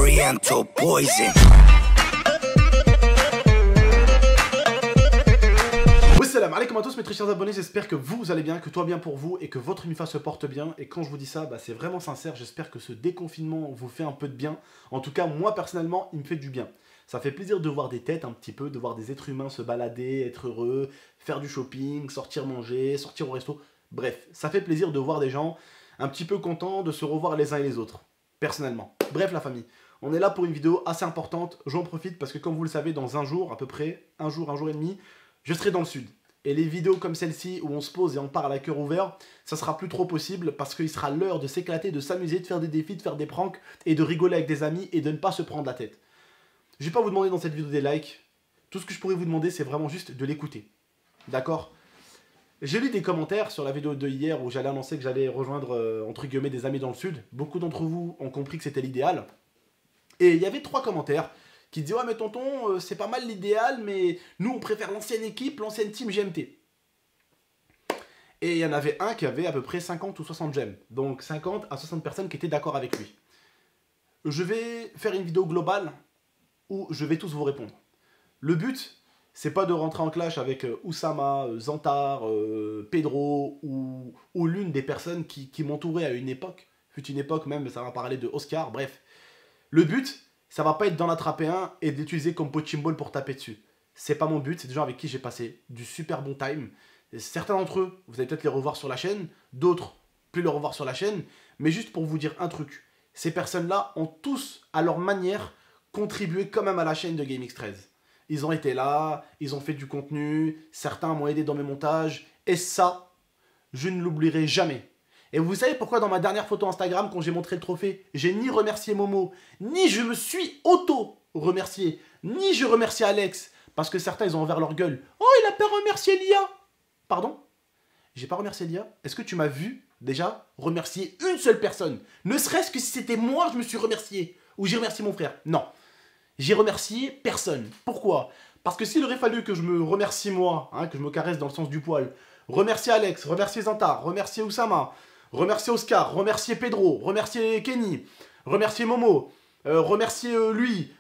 Oriental poison. Salam alaikum à tous mes très chers abonnés, j'espère que vous allez bien, que tout va bien pour vous et que votre MIFA se porte bien. Et quand je vous dis ça, c'est vraiment sincère, j'espère que ce déconfinement vous fait un peu de bien. En tout cas, moi personnellement, il me fait du bien. Ça fait plaisir de voir des têtes un petit peu, de voir des êtres humains se balader, être heureux, faire du shopping, sortir manger, sortir au resto. Bref, ça fait plaisir de voir des gens un petit peu contents de se revoir les uns et les autres, personnellement. Bref la famille, on est là pour une vidéo assez importante, j'en profite parce que comme vous le savez, dans un jour à peu près, un jour et demi, je serai dans le sud. Et les vidéos comme celle-ci, où on se pose et on parle à cœur ouvert, ça sera plus trop possible parce qu'il sera l'heure de s'éclater, de s'amuser, de faire des défis, de faire des pranks et de rigoler avec des amis et de ne pas se prendre la tête. Je vais pas vous demander dans cette vidéo des likes. Tout ce que je pourrais vous demander, c'est vraiment juste de l'écouter. D'accord? J'ai lu des commentaires sur la vidéo de hier où j'allais annoncer que j'allais rejoindre, entre guillemets, des amis dans le sud. Beaucoup d'entre vous ont compris que c'était l'idéal. Et il y avait 3 commentaires qui disaient « Ouais mais tonton, c'est pas mal l'idéal, mais nous on préfère l'ancienne équipe, l'ancienne team GMT. » Et il y en avait un qui avait à peu près 50 ou 60 gemmes. Donc 50 à 60 personnes qui étaient d'accord avec lui. Je vais faire une vidéo globale où je vais tous vous répondre. Le but, c'est pas de rentrer en clash avec Oussama, Zantar, Pedro ou l'une des personnes qui m'entouraient à une époque. Fut une époque même, ça va parler de Oscar, bref. Le but, ça va pas être d'en attraper un et d'utiliser comme punching ball pour taper dessus. C'est pas mon but, c'est des gens avec qui j'ai passé du super bon time. Et certains d'entre eux, vous allez peut-être les revoir sur la chaîne, d'autres, plus les revoir sur la chaîne. Mais juste pour vous dire un truc, ces personnes-là ont tous, à leur manière, contribué quand même à la chaîne de GameX13. Ils ont été là, ils ont fait du contenu, certains m'ont aidé dans mes montages, et ça, je ne l'oublierai jamais. Et vous savez pourquoi dans ma dernière photo Instagram, quand j'ai montré le trophée, j'ai ni remercié Momo, ni je me suis auto-remercié, ni je remercie Alex, parce que certains ils ont ouvert leur gueule. Oh, il a pas remercié Lia. Pardon? J'ai pas remercié Lia? Est-ce que tu m'as vu déjà remercier une seule personne? Ne serait-ce que si c'était moi, je me suis remercié. Ou j'ai remercié mon frère. Non. J'ai remercié personne. Pourquoi? Parce que s'il aurait fallu que je me remercie moi, que je me caresse dans le sens du poil, remercier Alex, remercier Zantar, remercier Oussama, remercier Oscar, remercier Pedro, remercier Kenny, remercier Momo, remercier lui,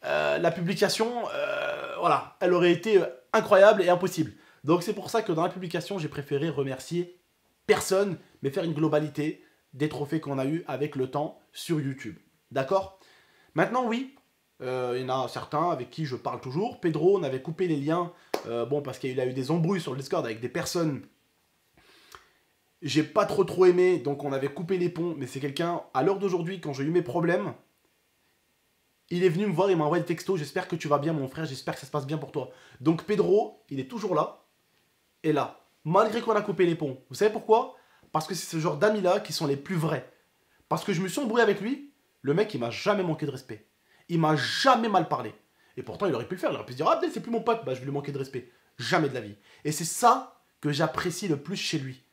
la publication, voilà, elle aurait été incroyable et impossible. Donc c'est pour ça que dans la publication, j'ai préféré remercier personne, mais faire une globalité des trophées qu'on a eu avec le temps sur YouTube. D'accord? Maintenant, oui, il y en a certains avec qui je parle toujours. Pedro, on avait coupé les liens, bon, parce qu'il a eu des embrouilles sur le Discord avec des personnes. J'ai pas trop aimé, donc on avait coupé les ponts, mais c'est quelqu'un, à l'heure d'aujourd'hui, quand j'ai eu mes problèmes, il est venu me voir, il m'a envoyé le texto, j'espère que tu vas bien mon frère, j'espère que ça se passe bien pour toi. Donc Pedro, il est toujours là, et là, malgré qu'on a coupé les ponts. Vous savez pourquoi? Parce que c'est ce genre d'amis-là qui sont les plus vrais. Parce que je me suis embrouillé avec lui, le mec il m'a jamais manqué de respect. Il m'a jamais mal parlé. Et pourtant il aurait pu le faire, il aurait pu se dire « Ah, c'est plus mon pote, bah je vais lui manquer de respect. » Jamais de la vie. Et c'est ça que j'apprécie le plus chez lui.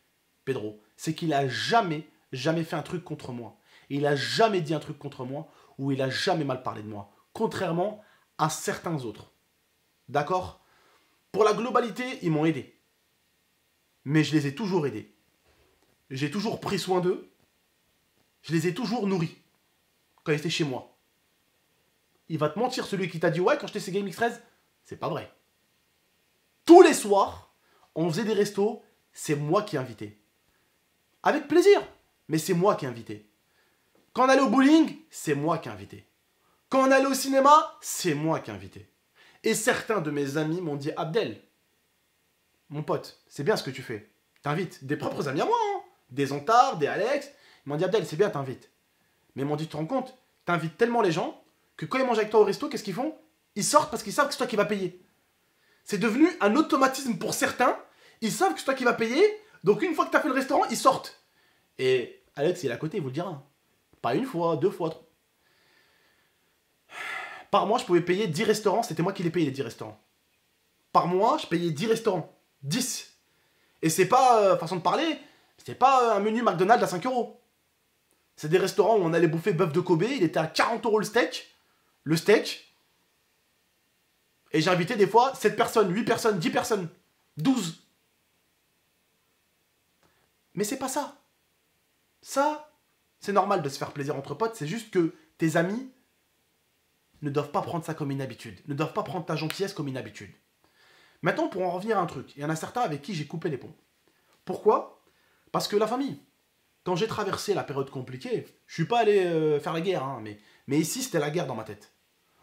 Pedro, c'est qu'il a jamais fait un truc contre moi. Et il a jamais dit un truc contre moi ou il a jamais mal parlé de moi. Contrairement à certains autres. D'accord? Pour la globalité, ils m'ont aidé. Mais je les ai toujours aidés. J'ai toujours pris soin d'eux. Je les ai toujours nourris. Quand ils étaient chez moi. Il va te mentir celui qui t'a dit « Ouais, quand j'étais chez GameX13 », c'est pas vrai. Tous les soirs, on faisait des restos, c'est moi qui invitais. Avec plaisir, mais c'est moi qui ai invité. Quand on allait au bowling, c'est moi qui ai invité. Quand on allait au cinéma, c'est moi qui ai invité. Et certains de mes amis m'ont dit « Abdel, mon pote, c'est bien ce que tu fais. T'invites des propres amis à moi, hein. Des Zantar, des Alex. » Ils m'ont dit « Abdel, c'est bien, t'invites. » Mais ils m'ont dit « Tu te rends compte, t'invites tellement les gens que quand ils mangent avec toi au resto, qu'est-ce qu'ils font? Ils sortent parce qu'ils savent que c'est toi qui vas payer. C'est devenu un automatisme pour certains. Ils savent que c'est toi qui vas payer. Donc une fois que tu as fait le restaurant, ils sortent. Et Alex, il est à côté, il vous le dira. Pas une fois, 2 fois, 3. Par mois, je pouvais payer 10 restaurants. C'était moi qui les payais, les 10 restaurants. Par mois, je payais 10 restaurants. 10. Et c'est pas, façon de parler, c'est pas un menu McDonald's à 5 €. C'est des restaurants où on allait bouffer bœuf de Kobe. Il était à 40 € le steak. Le steak. Et j'ai invité des fois 7 personnes, 8 personnes, 10 personnes, 12. Mais c'est pas ça. Ça, C'est normal de se faire plaisir entre potes, c'est juste que tes amis ne doivent pas prendre ça comme une habitude. Ne doivent pas prendre ta gentillesse comme une habitude. Maintenant, pour en revenir à un truc, il y en a certains avec qui j'ai coupé les ponts. Pourquoi? Parce que la famille, quand j'ai traversé la période compliquée, je suis pas allé faire la guerre, hein, mais ici, c'était la guerre dans ma tête.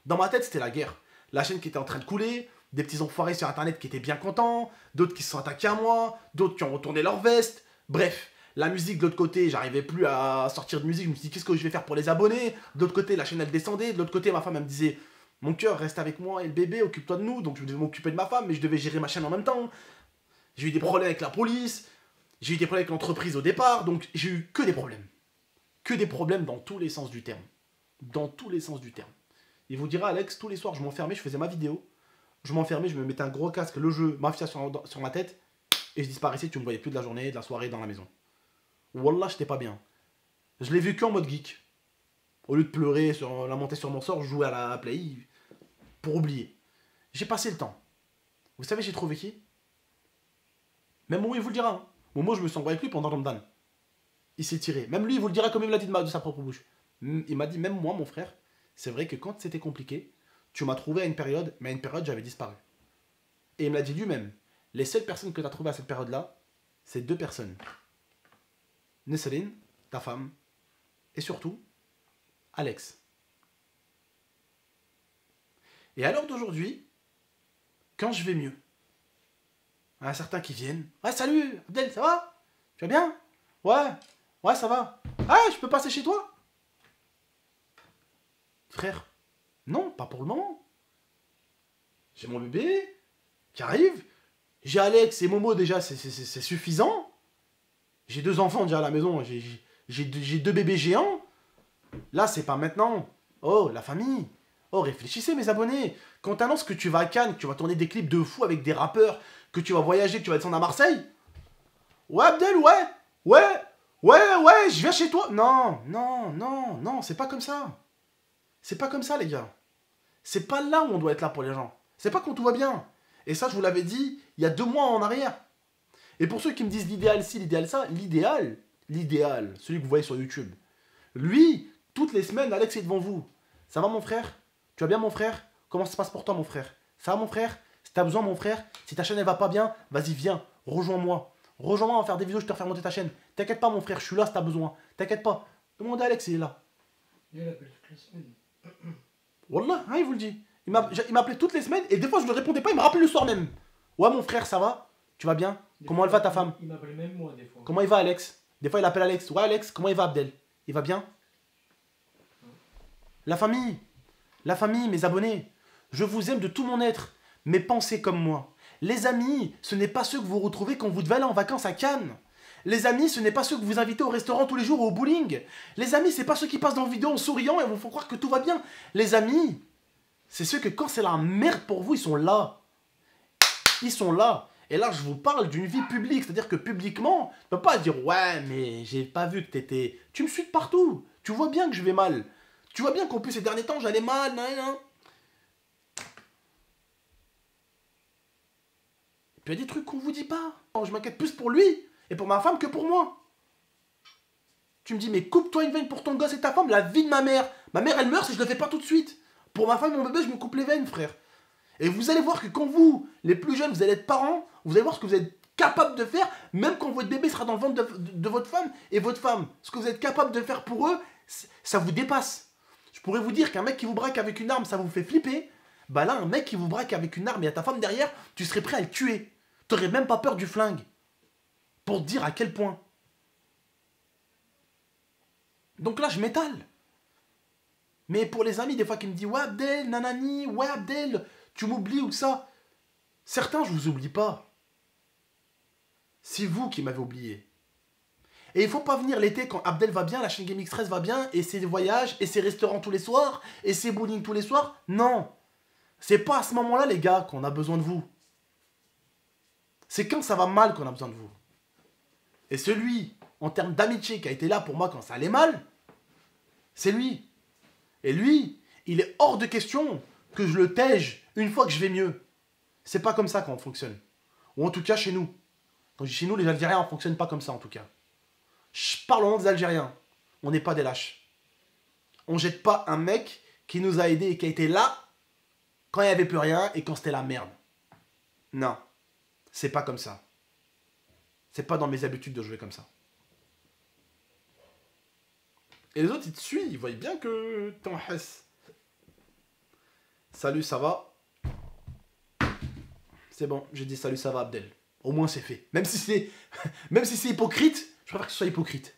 Dans ma tête, c'était la guerre. La chaîne qui était en train de couler, des petits enfoirés sur Internet qui étaient bien contents, d'autres qui se sont attaqués à moi, d'autres qui ont retourné leur veste. Bref, la musique de l'autre côté, j'arrivais plus à sortir de musique, je me suis dit qu'est-ce que je vais faire pour les abonnés. De l'autre côté, la chaîne elle descendait, de l'autre côté, ma femme elle me disait mon cœur reste avec moi et le bébé, occupe-toi de nous. Donc je devais m'occuper de ma femme, mais je devais gérer ma chaîne en même temps. J'ai eu des problèmes avec la police, j'ai eu des problèmes avec l'entreprise au départ, donc j'ai eu que des problèmes. Que des problèmes dans tous les sens du terme. Dans tous les sens du terme. Il vous dira, Alex, tous les soirs, je m'enfermais, je faisais ma vidéo, je m'enfermais, je me mettais un gros casque, le jeu, Mafia sur ma tête, et je disparaissais, tu me voyais plus de la journée, de la soirée dans la maison. Wallah, j'étais pas bien. Je l'ai vu qu'en mode geek. Au lieu de pleurer, lamenter sur mon sort, je jouais à la play pour oublier. J'ai passé le temps. Vous savez, j'ai trouvé qui? Même Momo, il vous le dira. Hein. Momo, je me sens avec lui pendant Ramadan. Il s'est tiré. Même lui, il vous le dira comme il me l'a dit de sa propre bouche. Il m'a dit, même moi, mon frère, c'est vrai que quand c'était compliqué, tu m'as trouvé à une période, mais à une période, j'avais disparu. Et il me l'a dit lui-même. Les seules personnes que tu as trouvées à cette période-là, c'est 2 personnes. Nesrine, ta femme, et surtout, Alex. Et à l'heure d'aujourd'hui, quand je vais mieux, il y en a certains qui viennent. Ouais, salut, Abdel, ça va? Tu vas bien? Ouais, ça va. Ah, je peux passer chez toi? Frère, non, pas pour le moment. J'ai mon bébé qui arrive. J'ai Alex et Momo déjà, c'est suffisant. J'ai 2 enfants déjà à la maison. J'ai 2 bébés géants. Là, c'est pas maintenant. Oh, la famille. Oh, réfléchissez, mes abonnés. Quand t'annonces que tu vas à Cannes, que tu vas tourner des clips de fou avec des rappeurs, que tu vas voyager, que tu vas descendre à Marseille. Ouais, Abdel, ouais, je viens chez toi. Non, c'est pas comme ça. C'est pas comme ça, les gars. C'est pas là où on doit être là pour les gens. C'est pas quand tout va bien. Et ça, je vous l'avais dit il y a 2 mois en arrière. Et pour ceux qui me disent l'idéal ci, l'idéal ça, l'idéal, celui que vous voyez sur YouTube, lui, toutes les semaines, Alex est devant vous. Ça va, mon frère? Tu vas bien, mon frère? Comment ça se passe pour toi, mon frère? Ça va, mon frère? Si t'as besoin, mon frère, si ta chaîne elle va pas bien, vas-y, viens, rejoins-moi. Rejoins-moi, on va faire des vidéos, je te refais monter ta chaîne. T'inquiète pas, mon frère, je suis là si t'as besoin. T'inquiète pas. Demande à Alex, il est là. Il appelle toutes les semaines. Wallah, hein, il vous le dit. Il m'appelait toutes les semaines et des fois je ne répondais pas, il me rappelait le soir même. Ouais, mon frère, ça va? Tu vas bien? Comment elle va ta femme? Il m'appelle même moi des fois. Comment il va, Alex? Des fois il appelle Alex. Ouais, Alex, comment il va, Abdel? Il va bien? La famille, mes abonnés. Je vous aime de tout mon être, mais pensez comme moi. Les amis, ce n'est pas ceux que vous retrouvez quand vous devez aller en vacances à Cannes. Les amis, ce n'est pas ceux que vous invitez au restaurant tous les jours ou au bowling. Les amis, c'est pas ceux qui passent dans la vidéo en souriant et vous font croire que tout va bien. Les amis, c'est ceux que quand c'est la merde pour vous, ils sont là. Ils sont là. Et là, je vous parle d'une vie publique. C'est-à-dire que publiquement, tu peux pas dire « Ouais, mais j'ai pas vu que t'étais... » Tu me suis de partout. Tu vois bien que je vais mal. Tu vois bien qu'en plus, ces derniers temps, j'allais mal. Et puis il y a des trucs qu'on vous dit pas. Je m'inquiète plus pour lui et pour ma femme que pour moi. Tu me dis, mais coupe-toi une veine pour ton gosse et ta femme, la vie de ma mère. Ma mère, elle meurt si je le fais pas tout de suite. Pour ma femme et mon bébé, je me coupe les veines, frère. Et vous allez voir que quand vous, les plus jeunes, vous allez être parents, vous allez voir ce que vous êtes capable de faire, même quand votre bébé sera dans le ventre de votre femme, et votre femme, ce que vous êtes capable de faire pour eux, ça vous dépasse. Je pourrais vous dire qu'un mec qui vous braque avec une arme, ça vous fait flipper. Bah là, un mec qui vous braque avec une arme et à ta femme derrière, tu serais prêt à le tuer. T'aurais même pas peur du flingue. Pour te dire à quel point. Donc là, je m'étale. Mais pour les amis, des fois, qui me disent « Ouais, Abdel, nanani, ouais, Abdel, tu m'oublies ou ça ?» Certains, je vous oublie pas. C'est vous qui m'avez oublié. Et il faut pas venir l'été quand Abdel va bien, la chaîne Game X13 va bien, et ses voyages, et ses restaurants tous les soirs, et ses bowling tous les soirs. Non. C'est pas à ce moment-là, les gars, qu'on a besoin de vous. C'est quand ça va mal qu'on a besoin de vous. Et celui, en termes d'amitié, qui a été là pour moi quand ça allait mal, c'est lui. Et lui, il est hors de question que je le tège une fois que je vais mieux. C'est pas comme ça qu'on fonctionne. Ou en tout cas chez nous. Quand je dis chez nous, les Algériens ne fonctionnent pas comme ça en tout cas. Je parle au nom des Algériens. on n'est pas des lâches. On jette pas un mec qui nous a aidés et qui a été là quand il n'y avait plus rien et quand c'était la merde. Non, c'est pas comme ça. C'est pas dans mes habitudes de jouer comme ça. Et les autres, ils te suivent, ils voient bien que t'es en hesse. Salut, ça va? C'est bon, j'ai dit salut, ça va, Abdel. Au moins, c'est fait. Même si c'est hypocrite, je préfère que ce soit hypocrite.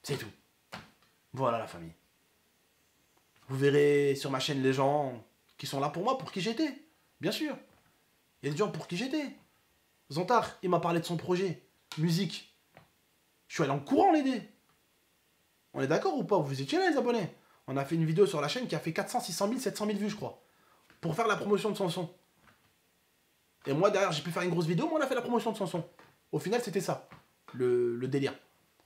C'est tout. Voilà la famille. Vous verrez sur ma chaîne les gens qui sont là pour moi, pour qui j'étais. Bien sûr. Il y a des gens pour qui j'étais. Zantar, il m'a parlé de son projet. Musique. Je suis allé en courant l'aider. On est d'accord ou pas? Vous étiez là les abonnés? On a fait une vidéo sur la chaîne qui a fait 400, 600 000, 700 000 vues je crois. Pour faire la promotion de son son. Et moi derrière j'ai pu faire une grosse vidéo, mais on a fait la promotion de son son. Au final c'était ça. Le délire.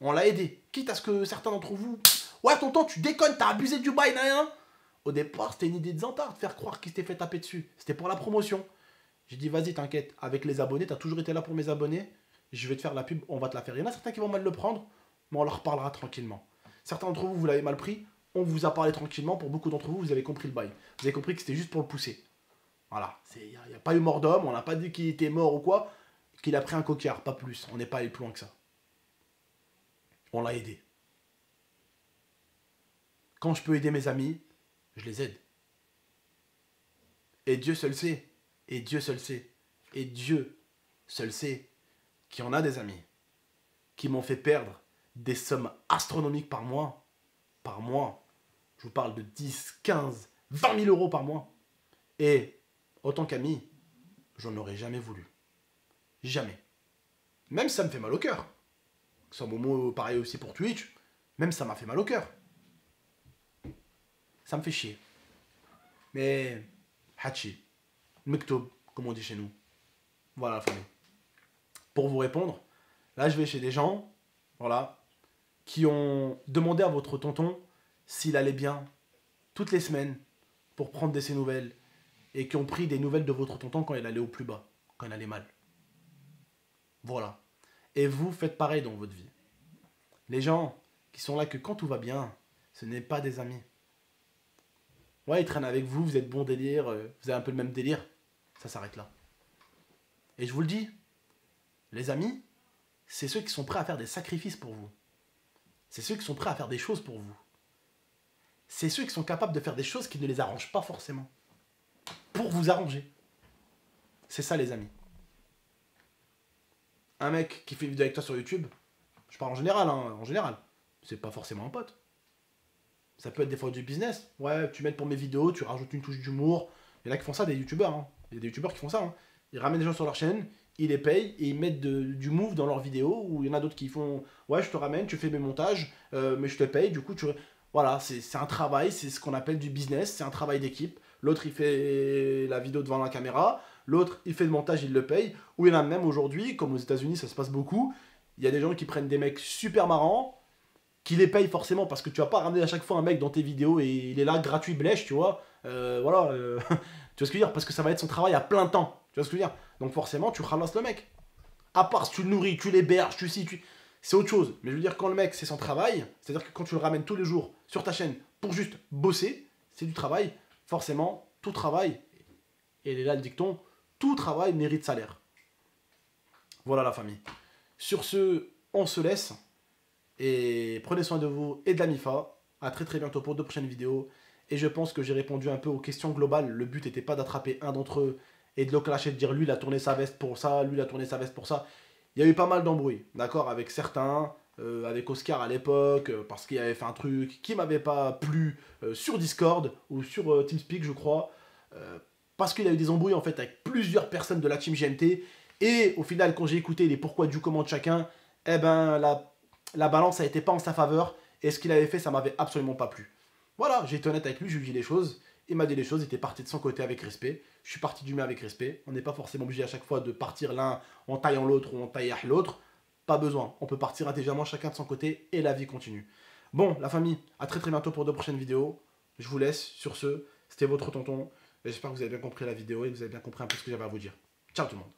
On l'a aidé. Quitte à ce que certains d'entre vous... Ouais tonton tu déconnes, t'as abusé du bail, nan. Au départ c'était une idée de Zantar de faire croire qu'il s'était fait taper dessus. C'était pour la promotion. J'ai dit vas-y t'inquiète, avec les abonnés, t'as toujours été là pour mes abonnés. Je vais te faire la pub, on va te la faire. Il y en a certains qui vont mal le prendre, mais on leur parlera tranquillement. Certains d'entre vous, vous l'avez mal pris, on vous a parlé tranquillement. Pour beaucoup d'entre vous, vous avez compris le bail. Vous avez compris que c'était juste pour le pousser. Voilà, il n'y a pas eu mort d'homme, on n'a pas dit qu'il était mort ou quoi, qu'il a pris un coquillard, pas plus. On n'est pas allé plus loin que ça. On l'a aidé. Quand je peux aider mes amis, je les aide. Et Dieu seul sait, et Dieu seul sait, et Dieu seul sait qu'il y en a des amis qui m'ont fait perdre des sommes astronomiques par mois. Par mois. Je vous parle de 10, 15, 20 000 euros par mois. Et, autant qu'ami, j'en aurais jamais voulu. Jamais. Même si ça me fait mal au cœur. C'est un moment pareil aussi pour Twitch. Même ça m'a fait mal au cœur. Ça me fait chier. Mais, Hachi, Mektoub, comme on dit chez nous. Voilà la famille. Pour vous répondre, là je vais chez des gens, voilà, qui ont demandé à votre tonton s'il allait bien toutes les semaines pour prendre de ses nouvelles et qui ont pris des nouvelles de votre tonton quand il allait au plus bas, quand il allait mal. Voilà. Et vous faites pareil dans votre vie. Les gens qui sont là que quand tout va bien, ce n'est pas des amis. Ouais, ils traînent avec vous, vous êtes bon délire, vous avez un peu le même délire, ça s'arrête là. Et je vous le dis, les amis, c'est ceux qui sont prêts à faire des sacrifices pour vous. C'est ceux qui sont prêts à faire des choses pour vous. C'est ceux qui sont capables de faire des choses qui ne les arrangent pas forcément. Pour vous arranger. C'est ça les amis. Un mec qui fait une vidéo avec toi sur YouTube, je parle en général, hein, en général, c'est pas forcément un pote. Ça peut être des fois du business. Ouais, tu m'aides pour mes vidéos, tu rajoutes une touche d'humour. Il y en a qui font ça, des youtubeurs. Hein. Il y a des youtubeurs qui font ça. Hein. Ils ramènent des gens sur leur chaîne, ils les payent et ils mettent du move dans leurs vidéos. Ou il y en a d'autres qui font ouais, je te ramène, tu fais mes montages, mais je te paye. Du coup, voilà, c'est un travail, c'est ce qu'on appelle du business, c'est un travail d'équipe. L'autre, il fait la vidéo devant la caméra. L'autre, il fait le montage, il le paye. Ou il y en a même aujourd'hui, comme aux États-Unis, ça se passe beaucoup. Il y a des gens qui prennent des mecs super marrants, qui les payent forcément parce que tu vas pas ramener à chaque fois un mec dans tes vidéos et il est là gratuit blèche, tu vois. Voilà, tu vois ce que je veux dire, parce que ça va être son travail à plein temps. Tu vois ce que je veux dire. Donc forcément, tu ralasses le mec. À part si tu le nourris, tu l'héberges, c'est autre chose. Mais je veux dire, quand le mec, c'est son travail, c'est-à-dire que quand tu le ramènes tous les jours sur ta chaîne pour juste bosser, c'est du travail. Forcément, tout travail, et là le dicton, tout travail mérite salaire. Voilà la famille. Sur ce, on se laisse. Et prenez soin de vous et de la MIFA. A très très bientôt pour de prochaines vidéos. Et je pense que j'ai répondu un peu aux questions globales. Le but n'était pas d'attraper un d'entre eux et de le clasher, de dire lui il a tourné sa veste pour ça, lui il a tourné sa veste pour ça. Il y a eu pas mal d'embrouilles, d'accord, avec certains, avec Oscar à l'époque, parce qu'il avait fait un truc qui m'avait pas plu sur Discord ou sur TeamSpeak je crois. Parce qu'il y a eu des embrouilles en fait avec plusieurs personnes de la team GMT. Et au final quand j'ai écouté les pourquoi du comment de chacun, eh ben la balance n'a été pas en sa faveur, et ce qu'il avait fait, ça m'avait absolument pas plu. Voilà, j'ai été honnête avec lui, je lui ai dit les choses, il m'a dit les choses, il était parti de son côté avec respect, je suis parti du mien avec respect, on n'est pas forcément obligé à chaque fois de partir l'un en taillant l'autre ou en taillant l'autre, pas besoin, on peut partir intelligemment chacun de son côté, et la vie continue. Bon, la famille, à très très bientôt pour de prochaines vidéos, je vous laisse, sur ce, c'était votre tonton, j'espère que vous avez bien compris la vidéo, et que vous avez bien compris un peu ce que j'avais à vous dire. Ciao tout le monde.